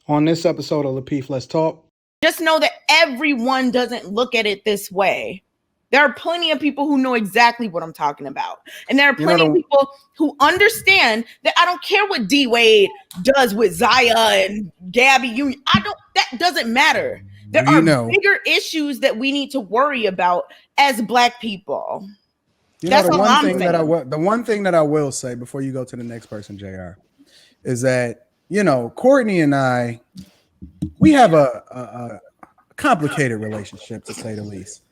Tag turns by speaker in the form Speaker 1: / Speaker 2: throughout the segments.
Speaker 1: On this episode of Lapeef, Let's Talk.
Speaker 2: Just know that everyone doesn't look at it this way. There are plenty of people who know exactly what I'm talking about. And there are plenty of people who understand that I don't care what D Wade does with Zaya and Gabby Union. That doesn't matter. There are bigger issues that we need to worry about as Black people.
Speaker 1: That's all I'm saying. The one thing that I will say before you go to the next person, JR, is that, Courtney and I, we have a complicated relationship, to say the least.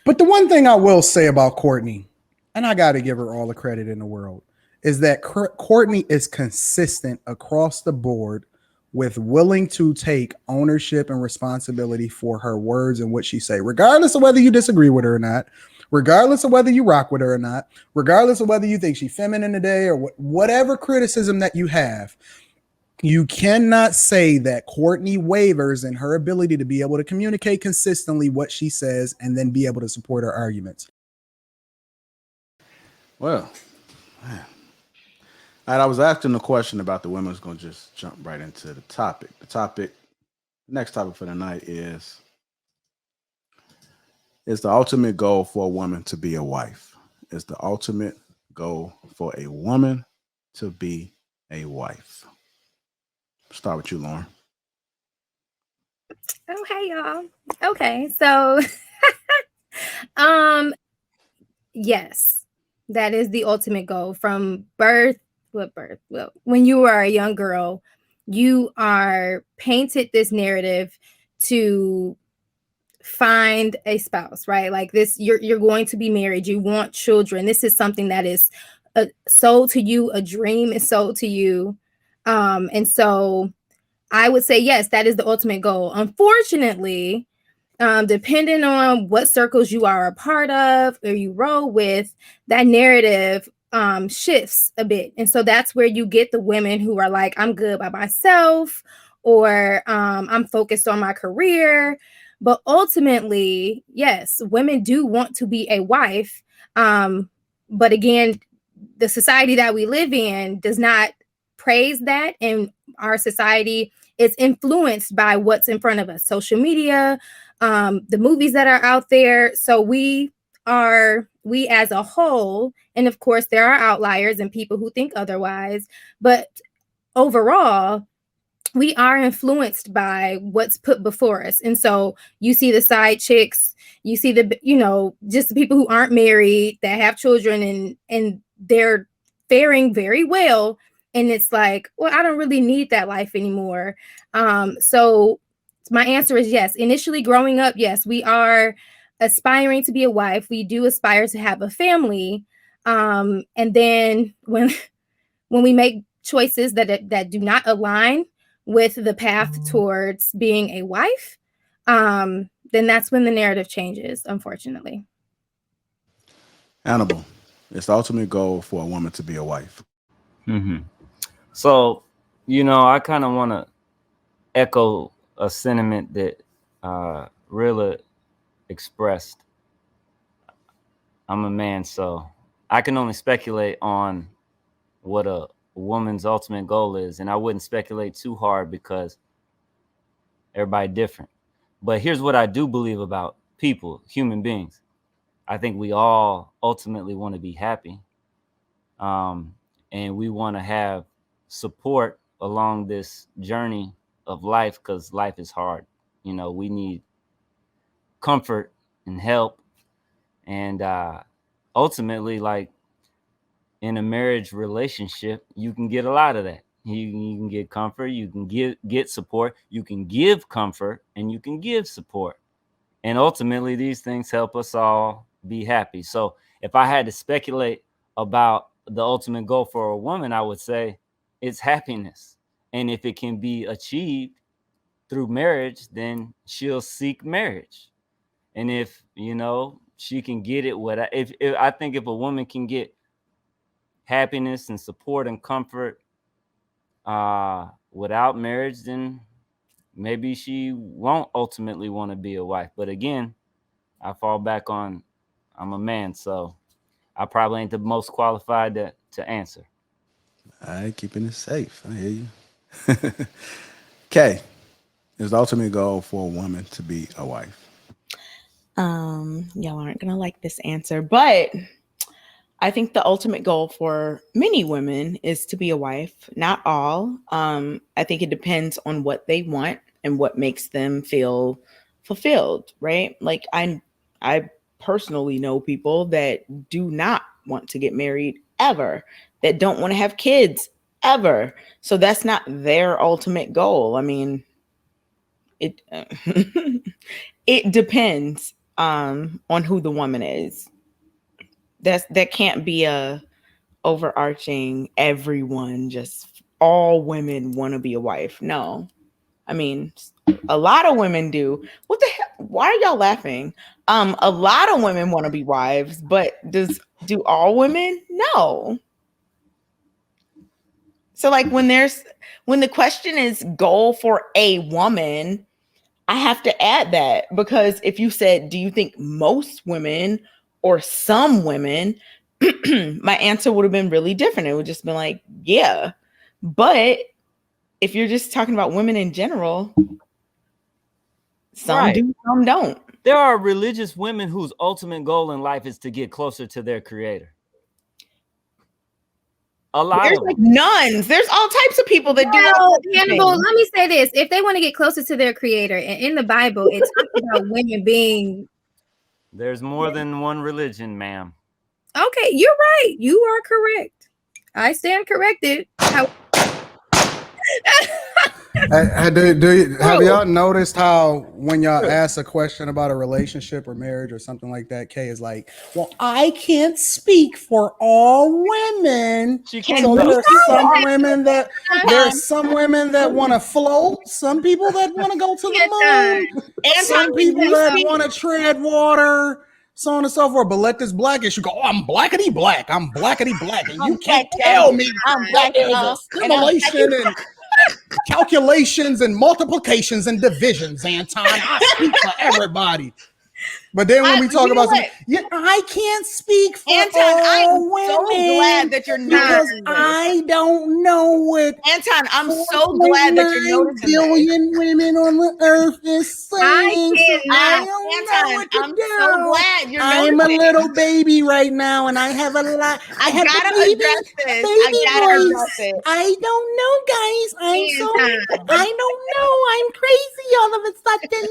Speaker 1: But the one thing I will say about Courtney, and I got to give her all the credit in the world, is that Courtney is consistent across the board with willing to take ownership and responsibility for her words and what she say, regardless of whether you disagree with her or not, regardless of whether you rock with her or not, regardless of whether you think she's feminine today or whatever criticism that you have. You cannot say that Courtney wavers in her ability to be able to communicate consistently what she says and then be able to support her arguments.
Speaker 3: Well, man. I was asking the question about the women. I was going to just jump right into the topic. Next topic for the night is the ultimate goal for a woman to be a wife? Is the ultimate goal for a woman to be a wife? Start with you, Lauren.
Speaker 4: Oh, hey, y'all. Okay, so yes, that is the ultimate goal from birth. Well, when you are a young girl, you are painted this narrative to find a spouse, right? Like this, you're going to be married. You want children. This is something that is sold to you. A dream is sold to you. And so I would say, yes, that is the ultimate goal. Unfortunately, depending on what circles you are a part of or you roll with, that narrative shifts a bit. And so that's where you get the women who are like, I'm good by myself, or I'm focused on my career. But ultimately, yes, women do want to be a wife. But again, the society that we live in does not praise that. And our society is influenced by what's in front of us, social media, the movies that are out there. So we as a whole, and of course there are outliers and people who think otherwise, but overall, we are influenced by what's put before us. And so you see the side chicks, you see just the people who aren't married that have children and they're faring very well. And it's like, well, I don't really need that life anymore. So my answer is yes. Initially growing up, yes, we are aspiring to be a wife. We do aspire to have a family. And then when we make choices that do not align with the path towards being a wife, then that's when the narrative changes, unfortunately.
Speaker 3: Hannibal, it's the ultimate goal for a woman to be a wife.
Speaker 5: Mm-hmm. So, I kind of want to echo a sentiment that Rilla expressed. I'm a man, so I can only speculate on what a woman's ultimate goal is, and I wouldn't speculate too hard because everybody different. But here's what I do believe about people, human beings. I think we all ultimately want to be happy, and we want to have support along this journey of life, because life is hard. We need comfort and help, and ultimately, like in a marriage relationship, you can get a lot of that. You can get comfort, you can get support, you can give comfort, and you can give support. And ultimately, these things help us all be happy. So if I had to speculate about the ultimate goal for a woman, I would say it's happiness. And if it can be achieved through marriage, then she'll seek marriage. And if, she can get it, I think if a woman can get happiness and support and comfort without marriage, then maybe she won't ultimately want to be a wife. But again, I fall back on, I'm a man, so I probably ain't the most qualified to answer.
Speaker 3: All right, keeping it safe. I hear you. Kay, is the ultimate goal for a woman to be a wife?
Speaker 2: Y'all aren't gonna like this answer, but I think the ultimate goal for many women is to be a wife. Not all. I think it depends on what they want and what makes them feel fulfilled, right? Like I personally know people that do not want to get married ever, that don't want to have kids ever. So that's not their ultimate goal. I mean, it it depends on who the woman is. That can't be a overarching everyone, just all women want to be a wife. No. I mean, a lot of women do. What the hell? Why are y'all laughing? A lot of women want to be wives, but do all women? No. So like when the question is goal for a woman, I have to add that, because if you said, do you think most women or some women, my answer would have been really different. It would just been like, yeah. But if you're just talking about women in general, some do, some don't.
Speaker 5: There are religious women whose ultimate goal in life is to get closer to their creator. A lot
Speaker 2: There's
Speaker 5: of
Speaker 2: like nuns. There's all types of people that do.
Speaker 4: Hannibal, let me say this. If they want to get closer to their creator, and in the Bible, it talks about women being...
Speaker 5: There's more than one religion, ma'am.
Speaker 4: Okay, you're right. You are correct. I stand corrected.
Speaker 1: Have y'all noticed how when y'all ask a question about a relationship or marriage or something like that, Kay is like, well, I can't speak for all women. So there are some women that want to float, some people that want to go to the moon, some people that want to tread water, so on and so forth. But let this blackish, you go, oh, I'm blackity black. I'm blackity black. And you can't tell me
Speaker 2: I'm black.
Speaker 1: there's a simulation and calculations and multiplications and divisions, Anton. I speak for everybody. But then when we talk about something, I can't speak for
Speaker 2: Anton,
Speaker 1: all women.
Speaker 2: So glad that you're
Speaker 1: because I don't know what
Speaker 2: Anton. I'm so glad that you're noticing.
Speaker 1: Billion women on the earth is saying.
Speaker 2: I'm so glad you're noticing.
Speaker 1: I'm a little baby right now, and I have a lot. I gotta address this. I don't know, guys. I don't know. I'm crazy all of a sudden.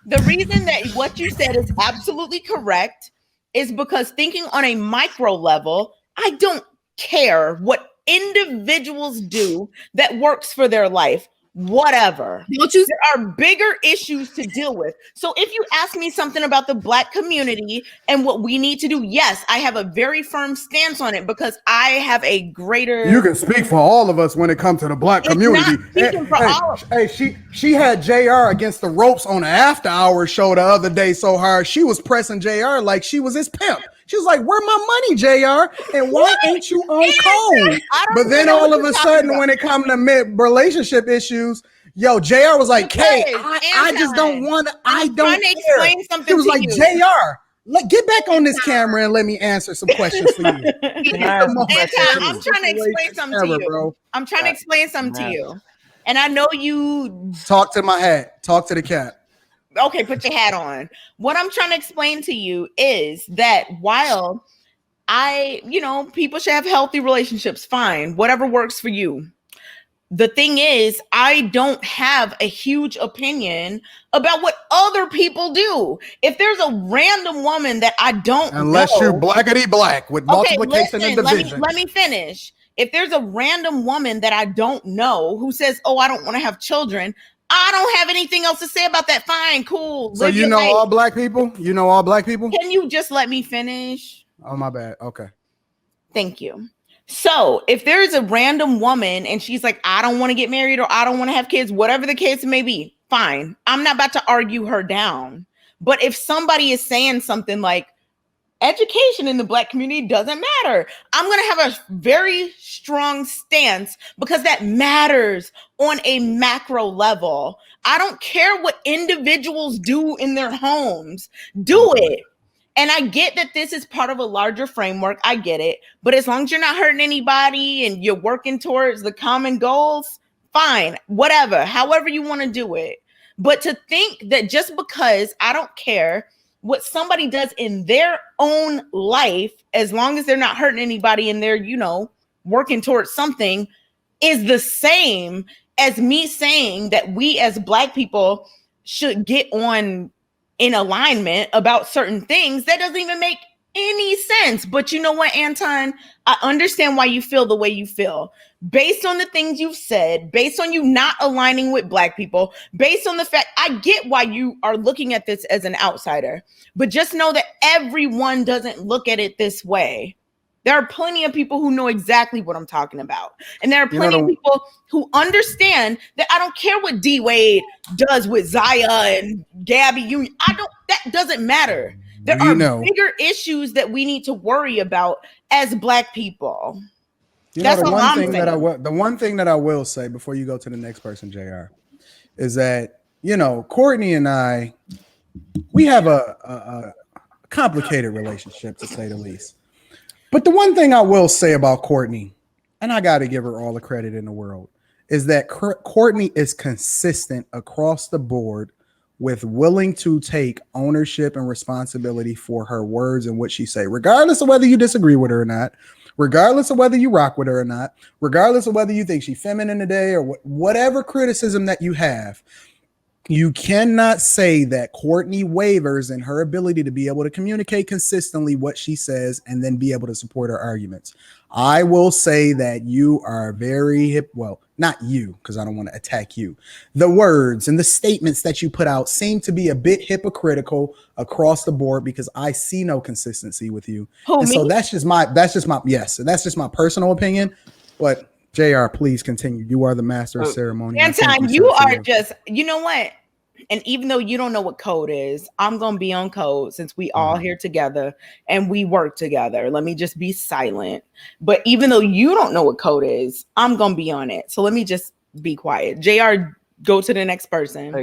Speaker 2: The reason that what you said is absolutely correct is because thinking on a micro level, I don't care what individuals do that works for their life. Whatever. There are bigger issues to deal with. So if you ask me something about the Black community and what we need to do, yes, I have a very firm stance on it because I have a greater...
Speaker 1: You can speak for all of us when it comes to the Black community. She had JR against the ropes on the After Hours show the other day so hard. She was pressing JR like she was his pimp. She was like, where my money, JR? And why ain't you on code? But then all of a sudden, when it comes to relationship issues, yo, JR was like, Kay, I just don't want to, I don't care. He was like, JR, get back on this camera and let me answer some questions for you.
Speaker 2: I'm trying to explain something to you, bro. I'm trying to explain something to you. And I know you...
Speaker 1: Talk to my hat. Talk to the cat.
Speaker 2: Okay, put your hat on. What I'm trying to explain to you is that while people should have healthy relationships, fine, whatever works for you. The thing is, I don't have a huge opinion about what other people do. If there's a random woman that I don't
Speaker 1: Unless you're blackity black with multiplication and division.
Speaker 2: Let me finish. If there's a random woman that I don't know who says, oh, I don't want to have children, I don't have anything else to say about that. Fine, cool.
Speaker 1: So you know all Black people? You know all Black people?
Speaker 2: Can you just let me finish?
Speaker 1: Oh, my bad. Okay.
Speaker 2: Thank you. So if there is a random woman and she's like, I don't want to get married or I don't want to have kids, whatever the case may be, fine. I'm not about to argue her down. But if somebody is saying something like, education in the Black community doesn't matter, I'm going to have a very strong stance because that matters on a macro level. I don't care what individuals do in their homes. Do it. And I get that this is part of a larger framework. I get it. But as long as you're not hurting anybody and you're working towards the common goals, fine, whatever, however you want to do it. But to think that just because I don't care what somebody does in their own life, as long as they're not hurting anybody and they're, you know, working towards something, is the same as me saying that we as Black people should get on in alignment about certain things. That doesn't even make any sense. But you know what, Anton? I understand why you feel the way you feel. Based on the things you've said, based on you not aligning with Black people, based on the fact, I get why you are looking at this as an outsider. But just know that everyone doesn't look at it this way. There are plenty of people who know exactly what I'm talking about. And there are plenty of people who understand that I don't care what D Wade does with Zaya and Gabby Union. That doesn't matter. There are bigger issues that we need to worry about as Black people.
Speaker 1: That's the one thing that the one thing that I will say before you go to the next person, JR, is that, you know, Courtney and I, we have a complicated relationship, to say the least. But the one thing I will say about Courtney, and I got to give her all the credit in the world, is that Courtney is consistent across the board with willing to take ownership and responsibility for her words and what she say, regardless of whether you disagree with her or not, regardless of whether you rock with her or not, regardless of whether you think she's feminine today or whatever criticism that you have. You cannot say that Courtney wavers in her ability to be able to communicate consistently what she says and then be able to support her arguments. I will say that you are very well, not you, because I don't want to attack you. The words and the statements that you put out seem to be a bit hypocritical across the board because I see no consistency with you. And so that's just my personal opinion. But JR, please continue. You are the master of ceremony.
Speaker 2: Anton, you are just, you know what? And even though you don't know what code is, I'm going to be on code since we all here together and we work together. Let me just be silent. But even though you don't know what code is, I'm going to be on it. So let me just be quiet. JR, go to the next person.